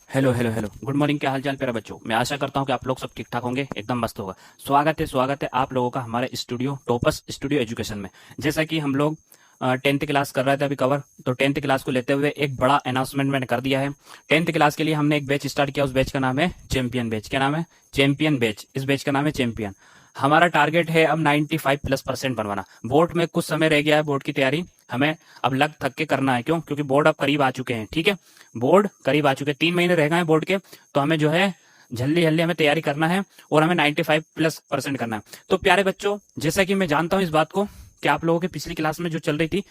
Hello hello hello, good morning. क्या हाल चाल प्यारे बच्चों। मैं आशा करता हूँ कि आप लोग सब ठीक ठाक होंगे, एकदम मस्त होगा। स्वागत है आप लोगों का हमारे स्टूडियो टॉपर्स स्टूडियो एजुकेशन में। जैसा कि हम लोग 10th क्लास कर रहे थे अभी कवर, तो 10th क्लास को लेते हुए एक बड़ा अनाउंसमेंट मैंने कर दिया है। 10th क्लास के लिए हमने एक बैच स्टार्ट किया, उस बैच का नाम है चैंपियन बैच। क्या नाम है? Champion batch. इस बैच का नाम है चैंपियन। हमारा टारगेट है अब 95+% बनवाना। बोर्ड में कुछ समय रह गया है, बोर्ड की तैयारी हमें अब लग थक के करना है। क्यों? क्योंकि बोर्ड अब करीब आ चुके हैं। ठीक है, बोर्ड करीब आ चुके हैं, 3 महीने रह गए हैं बोर्ड के। तो हमें जो है जल्दी जल्दी हमें तैयारी करना है और हमें 95+% करना है। तो प्यारे बच्चों, जैसा कि मैं जानता हूँ इस बात को कि आप लोगों की पिछली क्लास में जो चल रही थी,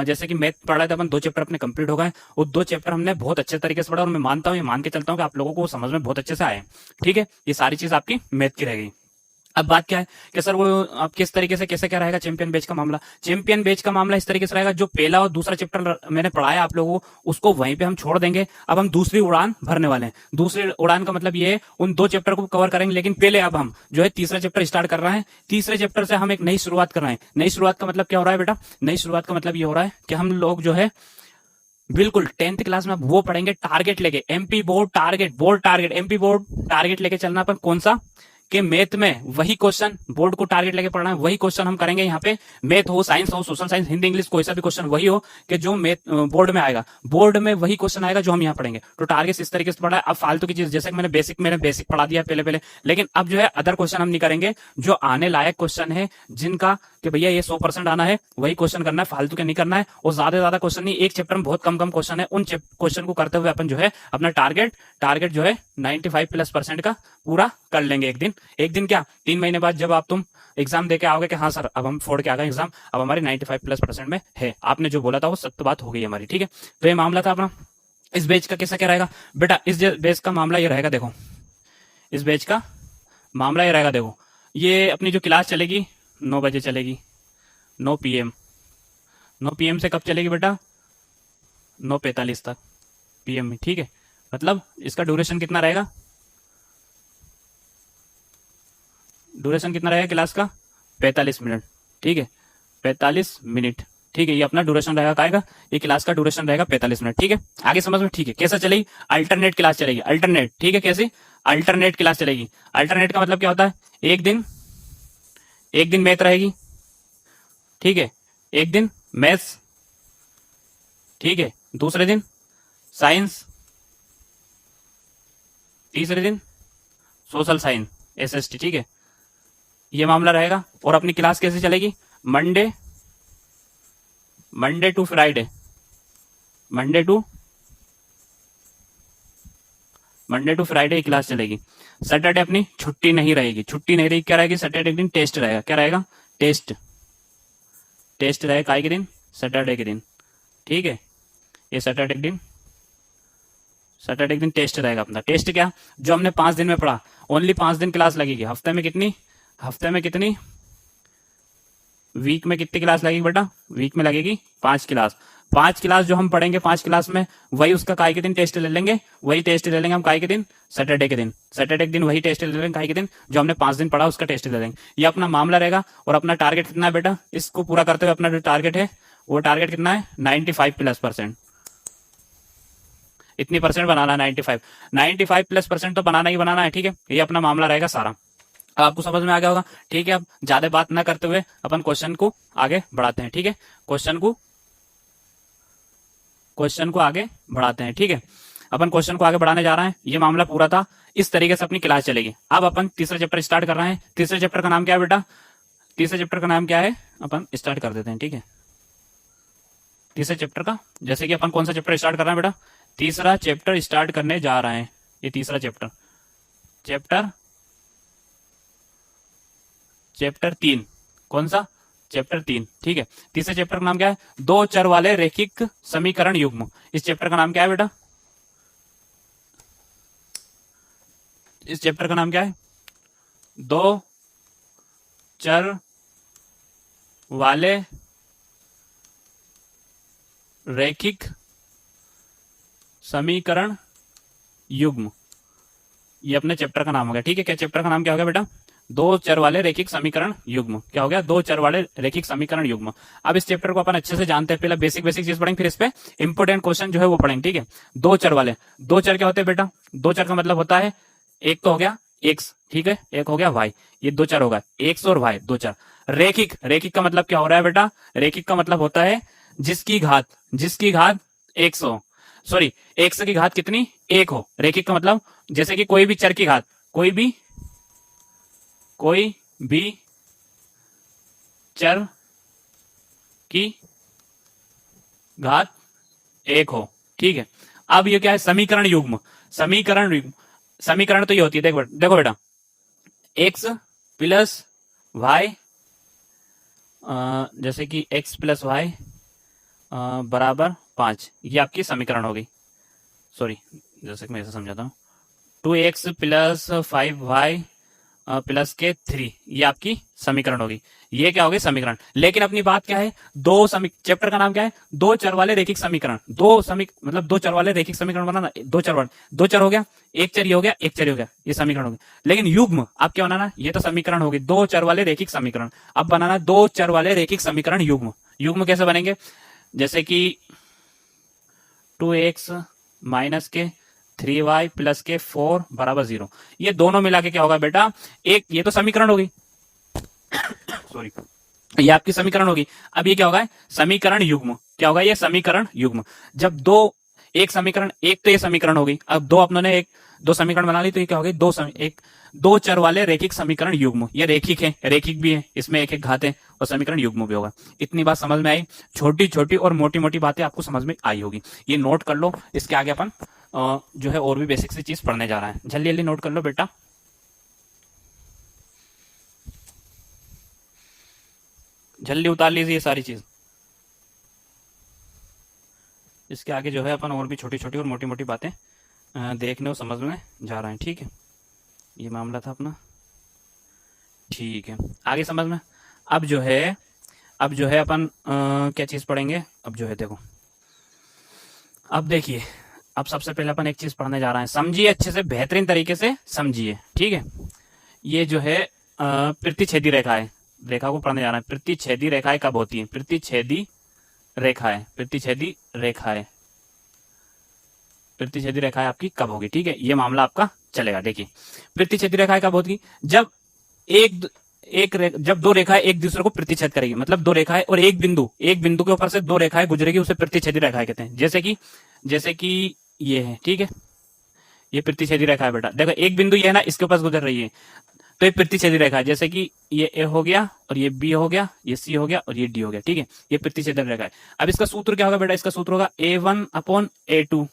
जैसे कि मैथ पढ़ा था अपन, 2 चैप्टर अपने कंप्लीट हो गए। वो 2 चैप्टर हमने बहुत अच्छे तरीके से पढ़ा और मैं मानता हूँ, ये मान के चलता हूँ कि आप लोगों को समझ में बहुत अच्छे से आए। ठीक है, ये सारी चीज आपकी मैथ की रह गई। अब बात क्या है कि सर वो आप किस तरीके से कैसे क्या रहेगा चैंपियन बेच का मामला। चैंपियन बेच का मामला इस तरीके से रहेगा, जो पहला और दूसरा चैप्टर मैंने पढ़ाया आप लोगों को, उसको वहीं पे हम छोड़ देंगे। अब हम दूसरी उड़ान भरने वाले हैं। दूसरी उड़ान का मतलब ये है, उन 2 चैप्टर को कवर करेंगे, लेकिन पहले अब हम जो है तीसरा चैप्टर स्टार्ट कर रहे हैं। तीसरे चैप्टर से हम एक नई शुरुआत कर रहे हैं। नई शुरुआत का मतलब क्या हो रहा है बेटा? नई शुरुआत का मतलब ये हो रहा है कि हम लोग जो है बिल्कुल 10th क्लास में अब वो पढ़ेंगे टारगेट लेके, MP board target, board target, MP board target लेके चलना। पर कौन सा? कि मैथ में वही क्वेश्चन बोर्ड को टारगेट लेके पढ़ना है, वही क्वेश्चन हम करेंगे यहाँ पे। मैथ हो, साइंस हो, सोशल साइंस, हिंदी, इंग्लिश, कोई सा भी क्वेश्चन वही हो कि जो मैथ बोर्ड में आएगा, बोर्ड में वही क्वेश्चन आएगा जो हम यहाँ पढ़ेंगे। तो टारगेट इस तरीके से पढ़ा है। अब फालतू की चीज, जैसे कि मैंने बेसिक पढ़ा दिया पहले पहले, लेकिन अब जो है अदर क्वेश्चन हम नहीं करेंगे। जो आने लायक क्वेश्चन है, जिनका कि भैया ये 100% आना है, वही क्वेश्चन करना है, फालतू के नहीं करना है। और ज्यादा क्वेश्चन नहीं, एक चैप्टर में बहुत कम कम क्वेश्चन है, उन क्वेश्चन को करते हुए अपन जो है अपना टारगेट टारगेट जो है 95+% का पूरा कर लेंगे। एक दिन क्या, 3 महीने बाद जब आप तुम एग्जाम दे के आओगे कि हाँ सर अब हम फोड़ के आ गए एग्जाम, अब हमारी 95+% में है, आपने जो बोला था वो सत्य बात हो गई हमारी। ठीक है, तो ये मामला था अपना। इस बेच का कैसा क्या रहेगा बेटा? इस बेच का मामला ये रहेगा, देखो इस बेच का मामला ये रहेगा। देखो, ये अपनी जो क्लास चलेगी 9 बजे चलेगी, 9 PM। 9 PM से कब चलेगी बेटा? 9:45 तक PM में। ठीक है, मतलब इसका ड्यूरेशन कितना रहेगा? ड्यूरेशन कितना रहेगा क्लास का? 45 मिनट। ठीक है, 45 मिनट। ठीक है, ये अपना ड्यूरेशन रहेगा काएगा, ये क्लास का ड्यूरेशन रहेगा 45 मिनट। ठीक है, आगे समझ में? ठीक है, कैसा चलेगी? अल्टरनेट क्लास चलेगी, अल्टरनेट। ठीक है, कैसे? अल्टरनेट क्लास चलेगी। अल्टरनेट का मतलब क्या होता है? एक दिन मैथ रहेगी, ठीक है, एक दिन मैथ्स, ठीक है, दूसरे दिन साइंस, तीसरे दिन सोशल साइंस, SST। ठीक है, ये मामला रहेगा। और अपनी क्लास कैसे चलेगी? Monday Monday to Friday, Monday to Monday to Friday की क्लास चलेगी। सैटरडे अपनी छुट्टी नहीं रहेगी, छुट्टी नहीं रहेगी। क्या रहेगी? सैटरडे के दिन टेस्ट रहेगा। क्या रहेगा? टेस्ट। टेस्ट रहेगा काय के दिन? सैटरडे के दिन। ठीक है, ये सैटरडे के दिन टेस्ट रहेगा अपना। टेस्ट क्या? जो हमने 5 दिन में पढ़ा, ओनली 5 दिन क्लास लगेगी। हफ्ते में कितनी? हफ्ते में कितनी? वीक में कितनी क्लास लगेगी बेटा? वीक में लगेगी 5 क्लास। 5 क्लास जो हम पढ़ेंगे, 5 क्लास में वही उसका काय के दिन टेस्ट ले लेंगे। वही टेस्ट ले लेंगे हम काय के दिन? सैटरडे के दिन। सैटरडे के दिन वही टेस्ट ले लेंगे काय के दिन? जो हमने 5 दिन पढ़ा उसका टेस्ट ले लेंगे। ये अपना मामला रहेगा। और अपना टारगेट कितना है बेटा? इसको पूरा करते हुए अपना जो टारगेट है, वो टारगेट कितना है? 95+%। इतनी परसेंट बनाना है, 95+% तो बनाना ही बनाना है। ठीक है, ये अपना मामला रहेगा सारा। अब आपको समझ में आ गया होगा। ठीक है, अब ज्यादा बात ना करते हुए अपन क्वेश्चन को आगे बढ़ाते हैं। ठीक है, क्वेश्चन को आगे बढ़ाते हैं। ठीक है, अपन क्वेश्चन को आगे बढ़ाने जा रहे हैं। ये मामला पूरा था, इस तरीके से अपनी क्लास चलेगी। अब अपन तीसरा चैप्टर स्टार्ट कर रहे हैं। तीसरे चैप्टर का नाम क्या है बेटा? तीसरे चैप्टर का नाम क्या है? अपन स्टार्ट कर देते हैं। ठीक है, तीसरे चैप्टर का, जैसे कि अपन कौन सा चैप्टर स्टार्ट कर रहे हैं बेटा? तीसरा चैप्टर स्टार्ट करने जा रहे हैं। ये तीसरा चैप्टर, चैप्टर चैप्टर 3। कौन सा? चैप्टर 3। ठीक है, तीसरे चैप्टर का नाम क्या है? 2 चर वाले रैखिक समीकरण युग्म। इस चैप्टर का नाम क्या है बेटा? इस चैप्टर का नाम क्या है? 2 चर वाले रैखिक समीकरण युग्म। ये अपने चैप्टर का नाम हो गया। ठीक है, क्या चैप्टर का नाम क्या हो गया बेटा? दो चर वाले रैखिक समीकरण युग्म। क्या हो गया? दो चर वाले रैखिक समीकरण युग्म। अब इस चैप्टर को अपन अच्छे से जानते हैं। पहले बेसिक बेसिक चीज पढ़ेंगे, फिर इस पे इंपोर्टेंट क्वेश्चन जो है वो पढ़ेंगे। ठीक है, दो चर वाले, दो चर क्या होते हैं बेटा? दो चर का मतलब होता है, एक तो हो गया एक्स, ठीक है, एक हो गया वाई, ये दो चर होगा, एक्स और वाई, दो चर। रैखिक, रैखिक का मतलब क्या हो रहा है बेटा? रैखिक का मतलब होता है जिसकी घात एक्स हो, सॉरी एक्स की घात कितनी? एक हो। रैखिक का मतलब जैसे कि कोई भी चर की घात, कोई भी चर की घात एक हो। ठीक है, अब ये क्या है? समीकरण युग्म। समीकरण युग्म, समीकरण तो ये होती है, देखो बेटा, एक्स प्लस वाई, जैसे कि एक्स प्लस वाई बराबर 5, ये आपकी समीकरण हो गई। सॉरी, जैसे कि मैं ऐसा समझाता हूँ, 2x प्लस 5y प्लस के 3, ये आपकी समीकरण होगी। ये क्या होगी? समीकरण। लेकिन अपनी बात क्या है? चैप्टर का नाम क्या है? दो चर वाले रैखिक समीकरण। मतलब दो चर वाले रैखिक समीकरण बनाना। दो चर वाले, दो चर हो गया, एक चर ये हो गया, एक चर ये हो गया, ये समीकरण हो गया। लेकिन युग्म आप क्या बनाना? ये तो समीकरण होगी, दो चर वाले रैखिक समीकरण। अब बनाना दो चर वाले रैखिक समीकरण युग्म। युग्म कैसे बनेंगे? जैसे कि 2x माइनस के 3y प्लस के 4 बराबर 0, ये दोनों मिला के क्या होगा बेटा? एक, ये तो समीकरण होगी, सॉरी, ये आपकी समीकरण होगी। अब ये क्या होगा? समीकरण युग्म। क्या होगा? ये समीकरण युग्म। जब दो, एक समीकरण, एक तो ये समीकरण होगी, अब दो अपनों ने एक दो समीकरण बना ली, तो ये क्या होगी? दो चर वाले रैखिक समीकरण युग्म। ये रैखिक है, रैखिक भी है, इसमें एक एक घात है, और समीकरण युग्म भी होगा। इतनी बात समझ में आई? छोटी छोटी और मोटी मोटी बातें आपको समझ में आई होगी, ये नोट कर लो। इसके आगे अपन जो है और भी बेसिक सी चीज पढ़ने जा रहा है। जल्दी जल्दी नोट कर लो बेटा। जल्दी उतार लीजिए ये सारी चीज। इसके आगे जो है अपन और भी छोटी छोटी और मोटी मोटी बातें देखने और समझने जा रहे हैं। ठीक है, ये मामला था अपना। ठीक है, आगे समझ में। अब जो है अपन क्या चीज पढ़ेंगे? अब जो है देखो, अब देखिए, अब सबसे पहले अपन एक चीज पढ़ने जा रहे हैं, समझिए अच्छे से, बेहतरीन तरीके से समझिए। ठीक है, ये जो है प्रतिच्छेदी रेखा है, रेखा को पढ़ने जा रहे हैं। प्रतिच्छेदी रेखाएं कब होती हैं? प्रतिच्छेदी रेखाएं, प्रतिच्छेदी रेखाएं, प्रतिच्छेदी रेखाएं आपकी कब होगी? ठीक है, ये मामला आपका चलेगा। देखिए, प्रतिच्छेदी रेखाएं कब होगी? जब जब दो रेखाएं एक दूसरे को प्रतिच्छेद करेगी, मतलब दो रेखाएं और एक बिंदु के ऊपर से दो रेखाएं गुजरेगी, उसे प्रतिच्छेदी रेखाएं कहते हैं। जैसे कि ये है, ठीक है, ये प्रतिच्छेदी रेखा है बेटा। देखो, एक बिंदु ये है ना, इसके ऊपर गुजर रही है, तो ये प्रतिच्छेदी रेखा है। जैसे कि ये ए हो गया, और ये बी हो गया, ये सी हो गया, और ये डी हो गया। ठीक है, ये प्रतिच्छेदी रेखा है। अब इसका सूत्र क्या होगा बेटा? इसका सूत्र होगा A1/A2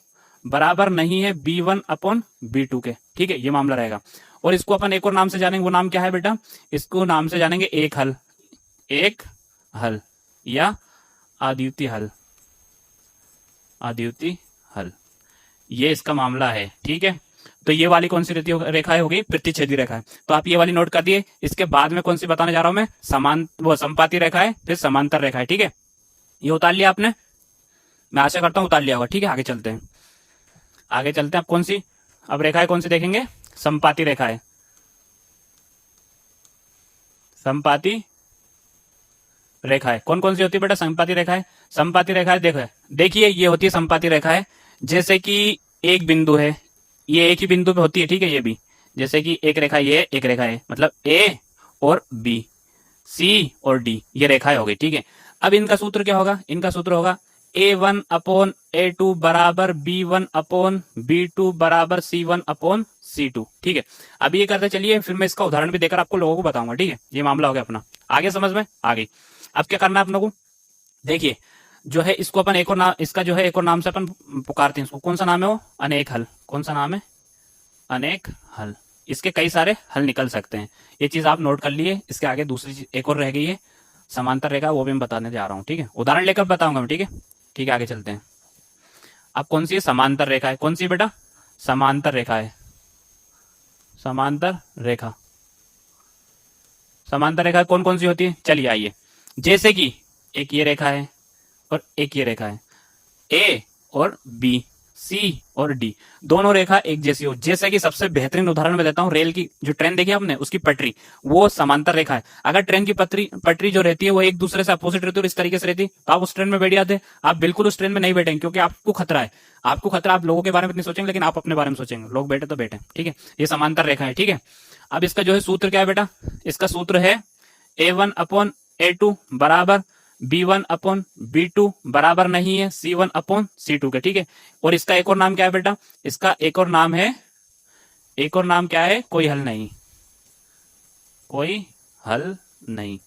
बराबर नहीं है B1/B2 के। ठीक है, ये मामला रहेगा। और इसको अपन एक और नाम से जानेंगे, वो नाम क्या है बेटा? इसको नाम से जानेंगे एक हल, एक हल या अद्वितीय हल, अद्वितीय हल, ये इसका मामला है। ठीक है, तो ये वाली कौन सी रेखा होगी? प्रतिच्छेदी रेखा है। तो आप ये वाली नोट कर दिए। इसके बाद में कौन सी बताने जा रहा हूं मैं? वो समपाती रेखा है, फिर समांतर रेखा है। ठीक है, ये उतार लिया आपने, मैं आशा करता हूं उतार लिया होगा। ठीक है, आगे चलते हैं, आगे चलते हैं। अब कौन सी, अब रेखाएं कौन सी देखेंगे? समपाती रेखा है, समपाती रेखाएं कौन कौन सी होती है बेटा? समपाती रेखाएं, समपाती रेखाएं देखिए, ये होती है समपाती रेखाएं। जैसे कि एक बिंदु है, ये एक ही बिंदु पे होती है। ठीक है, ये भी, जैसे कि एक रेखा ये, एक रेखा है, मतलब ए और बी, सी और डी, ये रेखाएं हो गई। ठीक है, अब इनका सूत्र क्या होगा? इनका सूत्र होगा A1/A2 बराबर B1/B2 बराबर C1/C2। ठीक है, अब ये करते चलिए, फिर मैं इसका उदाहरण भी देकर आपको लोगों को बताऊंगा। ठीक है, ये मामला हो गया अपना, आगे समझ में आ गई। अब क्या करना है अपनों को? देखिए, जो है इसको अपन एक और नाम, इसका जो है एक और नाम से अपन पुकारते हैं इसको। कौन सा नाम है वो? अनेक हल। कौन सा नाम है? अनेक हल। इसके कई सारे हल निकल सकते हैं, ये चीज आप नोट कर लिए। इसके आगे दूसरी चीज एक और रह गई है, समांतर रेखा, वो भी मैं बताने जा रहा हूँ। ठीक है, उदाहरण लेकर बताऊंगा मैं। ठीक है, ठीक है, आगे चलते हैं। अब कौन सी है? समांतर रेखा है। कौन सी बेटा? समांतर रेखा है, समांतर रेखा। समांतर रेखा कौन कौन सी होती है? चलिए आइए, जैसे कि एक ये रेखा है और एक ये रेखा है, ए और बी, सी और डी दोनों रेखा एक जैसी हो। जैसे कि सबसे बेहतरीन उदाहरण मैं देता हूं, रेल की जो ट्रेन देखी आपने, उसकी पटरी वो समांतर रेखा है। अगर ट्रेन की पटरी पटरी जो रहती है वो एक दूसरे से अपोजिट रहती है और इस तरीके से रहती, तो आप उस ट्रेन में बैठ जाते। आप बिल्कुल उस ट्रेन में नहीं बैठेंगे, क्योंकि आपको खतरा है। आपको खतरा, आप लोगों के बारे में नहीं सोचेंगे, लेकिन आप अपने बारे में सोचेंगे। लोग बैठे तो बैठे, ठीक है। ये समांतर रेखा है, ठीक है। अब इसका जो है सूत्र क्या है बेटा, इसका सूत्र है A1/A2 बराबर B1/B2 बराबर नहीं है C1/C2 के, ठीक है। और इसका एक और नाम क्या है बेटा, इसका एक और नाम है, एक और नाम क्या है, कोई हल नहीं, कोई हल नहीं।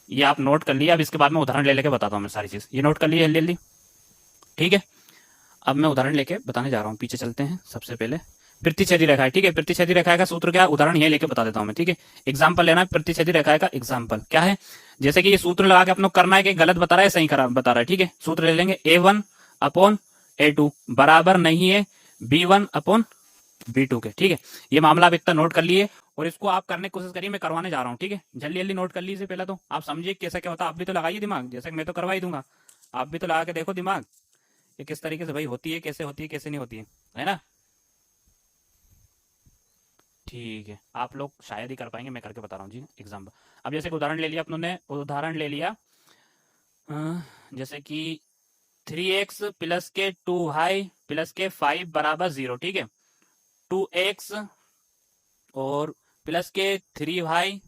ये आप नोट कर लिया। अब इसके बाद में उदाहरण ले लेके बताता हूं मैं सारी चीज। ये नोट कर लिए, ले ली, ठीक है। अब मैं उदाहरण लेके बताने जा रहा हूँ। पीछे चलते हैं। सबसे पहले प्रतिच्छेदी रेखा है, ठीक है। प्रतिच्छेदी रेखा का सूत्र क्या है, उदाहरण ये लेके बता देता हूं मैं, ठीक है। एग्जाम्पल लेना है प्रतिच्छेदी रेखा का। एग्जाम्पल क्या है, जैसे कि ये सूत्र लगा के अपने करना है कि गलत बता रहा है सही बता रहा है, ठीक है। सूत्र ले लेंगे A1/A2 बराबर नहीं है B1/B2 के, ठीक है। ये मामला आप इतना नोट कर लिए और इसको आप करने की कोशिश करिए। मैं करवाने जा रहा हूँ, ठीक है। जल्दी जल्दी नोट कर लीजिए। पहले तो आप समझिए कैसा क्या होता है। आप भी तो लगाइए दिमाग, जैसे मैं तो करवा ही दूंगा, आप भी तो लगा के देखो दिमाग, ये किस तरीके से भाई होती है, कैसे होती है, कैसे नहीं होती है ना। ठीक है, आप लोग शायद ही कर पाएंगे, मैं करके बता रहा हूँ जी एग्जाम्पल। अब जैसे कि उदाहरण ले लिया अपनों, उदाहरण ले लिया जैसे कि 3x + 2y + 5 बराबर 0, ठीक है। 2x और +3y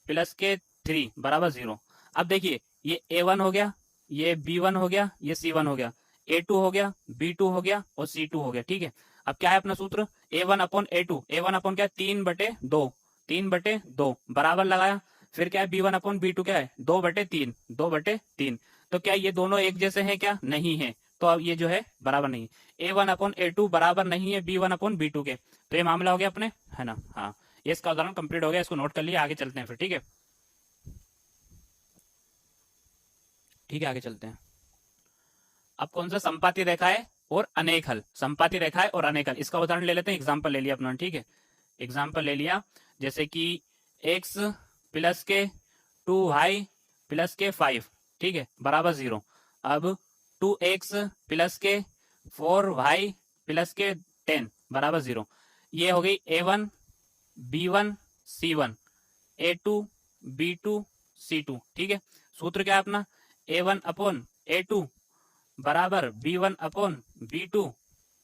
+ 3 बराबर 0। अब देखिए, ये A1 हो गया, ये B1 हो गया, ये C1 हो गया, A2 हो गया, B2 हो गया और C2 हो गया, ठीक है। अब क्या है अपना सूत्र, A1/A2, A1 अपन क्या है 3/2, 3/2 बराबर लगाया। फिर क्या है B1/B2 क्या है 2/3, 2/3। तो क्या ये दोनों एक जैसे हैं, क्या नहीं है। तो अब ये जो है बराबर नहीं है। A1/A2 बराबर नहीं है B1/B2 के। तो ये मामला हो गया अपने, है ना। हाँ, ये इसका उदाहरण कंप्लीट हो गया, इसको नोट कर लिया। आगे चलते हैं फिर, ठीक है। ठीक है, आगे चलते हैं। अब कौन सा संपाती रेखा है और अनेक हल, संपाती रेखा है और अनेक हल, इसका उदाहरण ले लेते हैं। एग्जाम्पल ले लिया अपना, ठीक है। एग्जाम्पल ले लिया, जैसे कि x + 2y + 5, ठीक है, बराबर 0। अब 2x + 4y + 10 बराबर 0। ये हो गई A1 B1 C1, A2 B2 C2, ठीक है। सूत्र क्या है अपना, A1/A2 बराबर B1/B2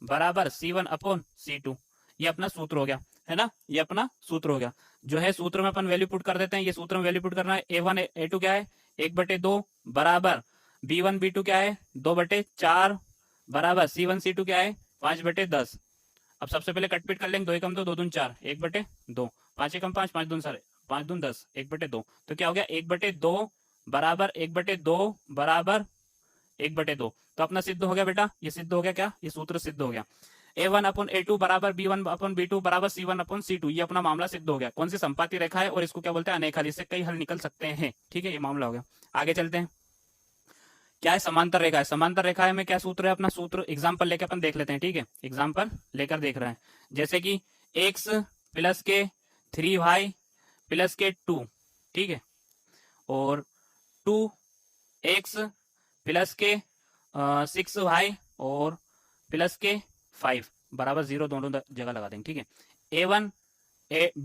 बराबर C1/C2। ये अपना सूत्र हो गया, है ना। ये अपना सूत्र हो गया। जो है सूत्र में अपन वैल्यू पुट कर देते हैं। ये सूत्र में वैल्यू पुट करना है। A1/A2 क्या है 1/2 बराबर B1/B2 क्या है 2/4 बराबर C1/C2 क्या है 5/10। अब सबसे पहले कटपिट कर लेंगे। 2 एकम 2, 2 दून 4, 1/2, 5 एकम 5, 5 दून सारे 5 दून 10, 1/2। तो क्या हो गया 1/2 बराबर 1/2 बराबर 1/2। तो अपना सिद्ध हो गया बेटा, ये सिद्ध हो गया, क्या ये सूत्र सिद्ध हो गया। A1/A2 बराबर B1/B2 बराबर C1/C2, ये अपना मामला सिद्ध हो गया। कौन सी संपाती रेखा है और इसको क्या बोलते हैं, अनेक हल। इससे कई हल निकल सकते हैं, ठीक है। ये मामला हो गया। आगे चलते हैं। क्या है, समांतर रेखा है। समांतर रेखा में क्या सूत्र है अपना, सूत्र एग्जाम्पल लेकर अपन देख लेते हैं, ठीक है। एग्जाम्पल लेकर देख रहे हैं, जैसे कि x + 3y + 2, ठीक है, और 2x + 6y और +5 बराबर 0 दोनों जगह लगा देंगे, ठीक है। A1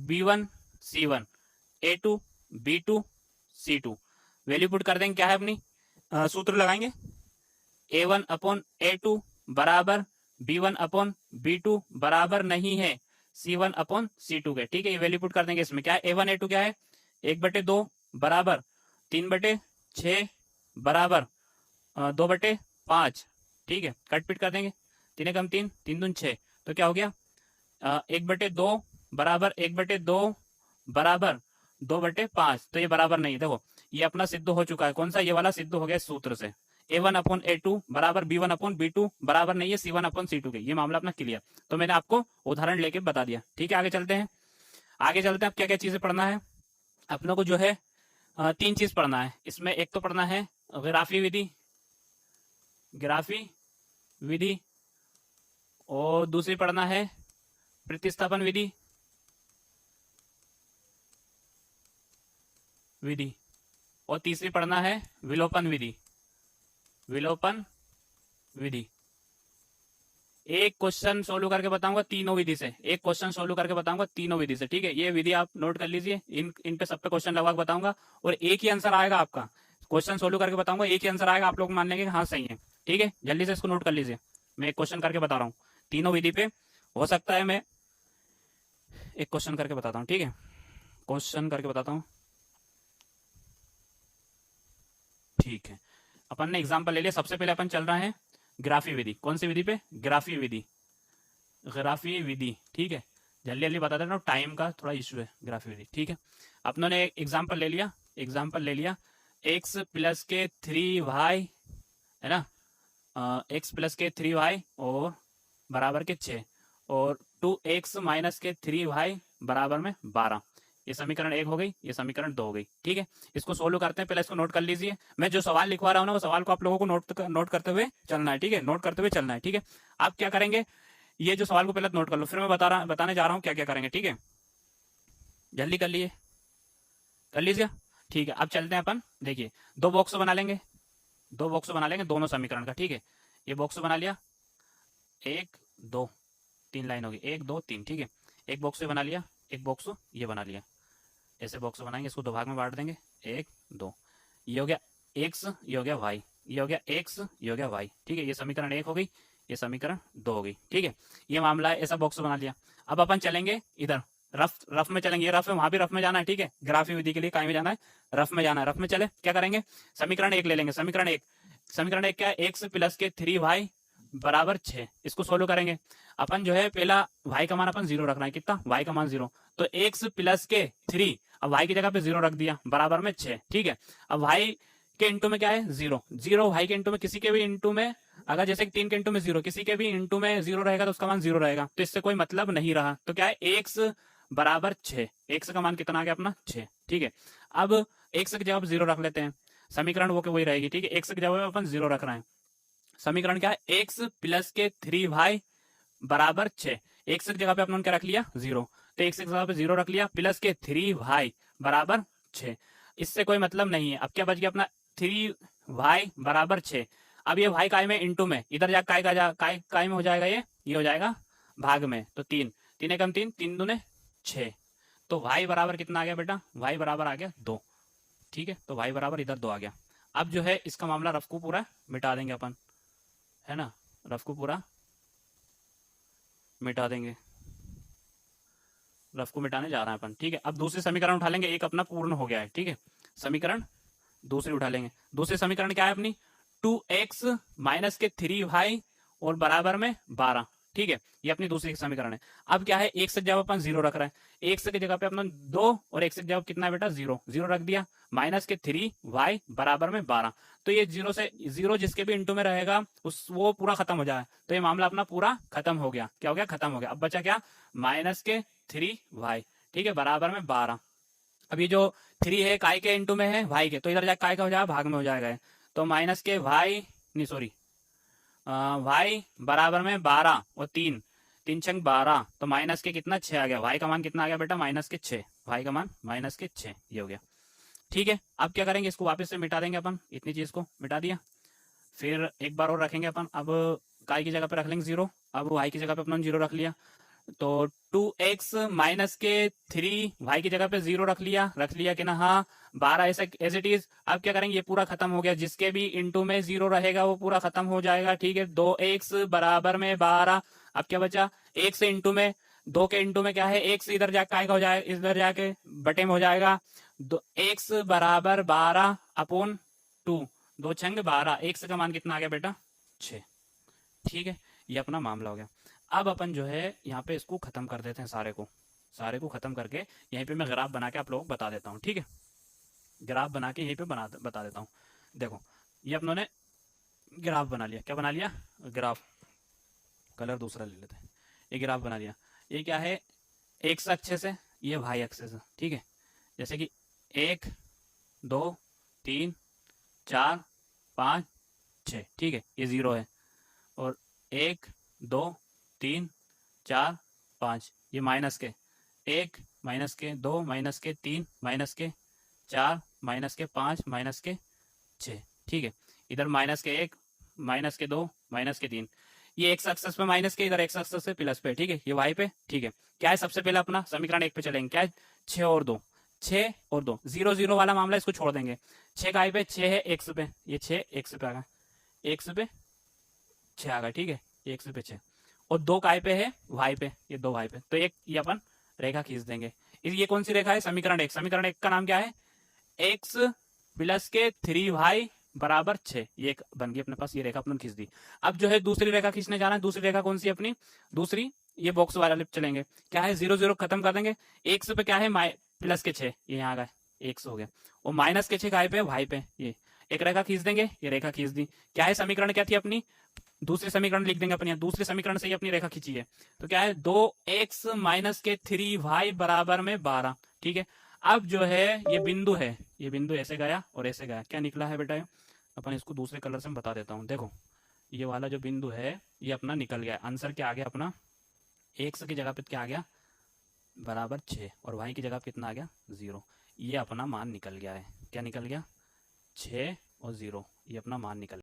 B1 C1, A2 B2 C2 value put कर देंगे। क्या है अपनी, सूत्र लगाएंगे। A1/A2 बराबर B1/B2 बराबर नहीं है C1/C2 के, ठीक है। ये वैल्यू पुट कर देंगे। इसमें क्या है A1/A2 क्या है 1/2 बराबर 3/6 बराबर 2/5, ठीक है। कट पिट कर देंगे। 3 एकम 3, 3 दून 6। तो क्या हो गया 1/2 बराबर 1/2 बराबर 2/5। तो ये बराबर नहीं है। देखो ये अपना सिद्ध हो चुका है। कौन सा, ये वाला सिद्ध हो गया सूत्र से। A1/A2 बराबर B1/B2 बराबर नहीं है C1/C2 के। ये मामला अपना क्लियर। तो मैंने आपको उदाहरण लेके बता दिया, ठीक है। आगे चलते हैं। आगे चलते हैं। अब क्या क्या चीजें पढ़ना है अपनों को, जो है 3 चीज पढ़ना है इसमें। एक तो पढ़ना है ग्राफी विधि, ग्राफी विधि, और दूसरी पढ़ना है प्रतिस्थापन विधि, विधि, और तीसरी पढ़ना है विलोपन विधि, विलोपन विधि, एक क्वेश्चन सोल्व करके बताऊंगा तीनों विधि से, एक क्वेश्चन सोल्व करके बताऊंगा तीनों विधि से, ठीक है। ये विधि आप नोट कर लीजिए, इन पे सब पे क्वेश्चन लगभग बताऊंगा और एक ही आंसर आएगा आपका। क्वेश्चन सोल्व करके बताऊंगा, एक ही आंसर आएगा, आप लोग मान लेंगे कि हाँ सही है, ठीक है। जल्दी से इसको नोट कर लीजिए, मैं एक क्वेश्चन करके बता रहा हूँ तीनों विधि पे। हो सकता है मैं एक क्वेश्चन करके बताता हूँ, ठीक है, क्वेश्चन करके बताता हूँ, ठीक है। अपन ने एग्जाम्पल ले लिया। सबसे पहले अपन चल रहा है ग्राफी विधि। कौन सी विधि पे? ग्राफी विधि, ग्राफी विधि, ठीक है। जल्दी जल्दी बता देना, टाइम का थोड़ा इशू है। ग्राफी विधि, ठीक है। अपनों ने एग्जाम्पल ले लिया, एग्जाम्पल ले लिया, एक्स प्लस के 3y है ना, एक्स प्लस के 3y और बराबर के 6 और 2x माइनस के 3y बराबर में 12। ये समीकरण 1 हो गई, ये समीकरण 2 हो गई, ठीक है। इसको सोल्व करते हैं, पहले इसको नोट कर लीजिए। मैं जो सवाल लिखवा रहा हूँ ना, वो सवाल को आप लोगों को नोट करते हुए चलना है, ठीक है, नोट करते हुए चलना है, ठीक है। आप क्या करेंगे, ये जो सवाल को पहले नोट कर लो, फिर मैं बताने जा रहा हूँ क्या क्या करेंगे, ठीक है। जल्दी कर लिए, कर लीजिए, ठीक है। अब चलते हैं अपन, देखिए दो बॉक्स बना लेंगे, दो बॉक्स बना लेंगे दोनों समीकरण का, ठीक है। ये बॉक्स बना लिया, 1 2, 3 लाइन होगी, 1 2 3, ठीक है। एक बॉक्स बना लिया, एक बॉक्स ये बना लिया, ऐसे बॉक्स बनाएंगे, इसको दो भाग में बांट देंगे, 1 2। ये हो गया एक्स, ये हो गया वाई, ये हो गया एक्स, ये हो गया वाई, ठीक है। ये समीकरण 1 हो गई, ये समीकरण 2 हो गई, ठीक है। ये मामला है, ऐसा बॉक्स बना लिया। अब अपन चलेंगे इधर, रफ रफ में चलेंगे, ये रफ है, वहां भी रफ में जाना है, ठीक है। ग्राफी विधि के लिए कहीं भी जाना है, रफ में जाना है। रफ में चले, क्या करेंगे, समीकरण 1 ले लेंगे, समीकरण 1, समीकरण 1 क्या है, एक्स प्लस के 3y बराबर 6। इसको सोल्व करेंगे। अपन जो है पहला y का मान अपन 0 रखना है, कितना, y का मान 0, तो x प्लस के 3, अब y की जगह पे 0 रख दिया, बराबर में 6, ठीक है। अब y के इंटू में क्या है, 0 0, y के इंटू में, किसी के भी इंटू में, अगर जैसे 3 के इंटू में 0, किसी के भी इंटू में 0 रहेगा तो उसका मान 0 रहेगा, तो इससे कोई मतलब नहीं रहा। तो क्या है, x बराबर 6, x का मान कितना आ गया अपना 6, ठीक है। अब x की जगह 0 रख लेते हैं, समीकरण वो के वही रहेगी, ठीक है। x की जगह अपन 0 रख रहे हैं, समीकरण क्या है, एक्स प्लस के 3y बराबर 6। एक्स की जगह पे अपने क्या रख लिया, 0, तो एक्स की जगह पे 0 रख लिया, प्लस के 3y बराबर 6। इससे कोई मतलब नहीं है। अब क्या बच गया अपना, 3y बराबर 6। अब ये y काय में इंटू में, इधर जा काय में हो जाएगा, ये हो जाएगा भाग में, तो 3 3 एकम 3 3 दूने 6, तो y बराबर कितना आ गया बेटा, y बराबर आ गया 2, ठीक है। तो y बराबर इधर 2 आ गया। अब जो है इसका मामला रफ को पूरा मिटा देंगे अपन, है ना, रफ को पूरा मिटा देंगे, रफ को मिटाने जा रहे हैं अपन, ठीक है। अब दूसरे समीकरण उठा लेंगे, एक अपना पूर्ण हो गया है, ठीक है। समीकरण दूसरी उठा लेंगे, दूसरे समीकरण क्या है अपनी, 2x माइनस के 3y और बराबर में 12, ठीक है। ये अपनी दूसरी समीकरण है। अब क्या है, एक से जगह अपन 0 रख रहे हैं, एक से की जगह पे अपना 2 और एक से जगह कितना है बेटा 0 0 रख दिया, माइनस के 3y बराबर में 12। तो ये 0 से 0 जिसके भी इंटू में रहेगा उस वो पूरा खत्म हो जाए, तो ये मामला अपना पूरा खत्म हो गया। क्या हो गया, खत्म हो गया। अब बचा क्या, माइनस के 3y, ठीक है, बराबर में 12। अब ये जो 3 है काय के इंटू में है, y के, तो इधर जाके काय का हो जाएगा, भाग में हो जाएगा, तो माइनस के y, नहीं सॉरी, y बराबर में 12 और 3 3 छंग 12, तो माइनस के कितना 6 आ गया, y का मान कितना आ गया बेटा, माइनस के 6, y का मान माइनस के 6, ये हो गया, ठीक है। अब क्या करेंगे, इसको वापस से मिटा देंगे अपन, इतनी चीज को मिटा दिया, फिर एक बार और रखेंगे अपन। अब काय की जगह पे रख लेंगे 0, अब y की जगह पे अपन 0 रख लिया, तो 2x माइनस के 3y की जगह पे 0 रख लिया कि ना, हाँ 12 ऐसा एज इट इज। अब क्या करेंगे, ये पूरा खत्म हो गया, जिसके भी इंटू में 0 रहेगा वो पूरा खत्म हो जाएगा, ठीक है। 2x बराबर में 12। अब क्या बचा, एक से इंटू में, 2 के इंटू में क्या है, x इधर जाके काय का हो जाएगा, इधर जाके बटे में हो जाएगा, x बराबर 12 अपॉन 2, 2 छंग 12, x का मान कितना आ गया बेटा 6, ठीक है। ये अपना मामला हो गया। अब अपन जो है यहाँ पे इसको खत्म कर देते हैं, सारे को खत्म करके यहीं पे मैं ग्राफ बना के आप लोगों को बता देता हूँ, ठीक है। ग्राफ बना के यहीं पे बता देता हूँ। देखो ये अपनों ने ग्राफ बना लिया, क्या बना लिया, ग्राफ, कलर दूसरा ले लेते हैं। ये ग्राफ बना लिया, ये क्या है, एक्स अक्ष से, ये वाई अक्ष से, ठीक है। जैसे कि 1 2 3 4 5 6, ठीक है, ये 0 है, और 1 2 3 4 5, ये माइनस के 1 माइनस के 2 माइनस के 3 माइनस के 4 माइनस के 5 माइनस के 6, ठीक है। इधर माइनस के 1 माइनस के 2 माइनस के 3, ये एक्स एक्सेस पे माइनस के, इधर एक्स एक्सेस पे प्लस पे, ठीक है, ये वाई पे, ठीक है। क्या है, सबसे पहले अपना समीकरण 1 पे चलेंगे, क्या है, 6 और 2, 6 और 2, 0 0 वाला मामला इसको छोड़ देंगे। 6 का आई पे, 6 है एक्स पे, ये 6 एक्स पे आ गया, एक्स पे 6 आ गया, ठीक है, एक्स पे 6, और 2 काय पे है, वाई पे, ये 2 वाई पे, तो एक ये अपन रेखा खींच देंगे। ये कौन सी रेखा है, समीकरण 1, समीकरण 1 का नाम क्या है, एक्स प्लस के 3y बराबर 6, ये एक बन गई अपने पास, ये रेखा अपन खींच दी। अब जो है दूसरी रेखा खींचने जाना है, दूसरी रेखा कौन सी अपनी, दूसरी ये बॉक्स वाला लिप चलेंगे, क्या है, 0 0 खत्म कर देंगे, एक्स पे क्या है, प्लस के 6, ये यहाँ गए, एक्स हो गया, और माइनस के 6 काय पे, वाई पे, ये एक रेखा खींच देंगे, ये रेखा खींच दी। क्या है, समीकरण क्या थी अपनी, दूसरे समीकरण लिख देंगे अपनी, दूसरे समीकरण से ही अपनी रेखा खींची है, तो क्या है, 2x माइनस के 3y बराबर में 12, ठीक है। अब जो है ये बिंदु है, ये बिंदु ऐसे गया और ऐसे गया, क्या निकला है बेटा, अपन इसको दूसरे कलर से बता देता हूँ, देखो ये वाला जो बिंदु है ये अपना निकल गया, आंसर क्या आ गया अपना, एक्स की जगह पे क्या आ गया, बराबर 6, और वाई की जगह पे कितना आ गया, 0, ये अपना मान निकल गया है, क्या निकल गया, 6 और 0, ये अपना मान निकल